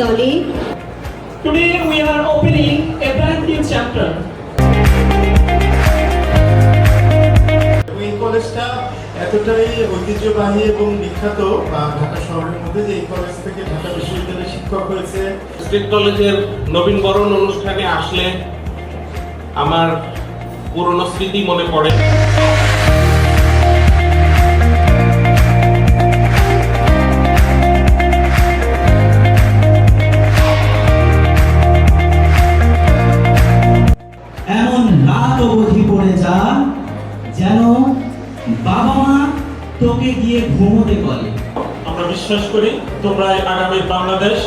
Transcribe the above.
চলে। Today we are opening a brand new chapter. এই কলেজটা এতটাই ঐতিহ্যবাহী এবং বিখ্যাত ঢাকা শহরের মধ্যে যে এই কলেজ থেকে ঢাকা বিশ্ববিদ্যালয়ের শিক্ষক হয়েছে। স্টেট কলেজের নবীনবরণ অনুষ্ঠানে আসলে আমার পুরনো স্মৃতি মনে পড়ে। এমন রাত অবধি পড়ে যা যেন বাবা মা তোকে গিয়ে ঘুমোতে বলে। আমরা বিশ্বাস করি তোমরা আগামী বাংলাদেশ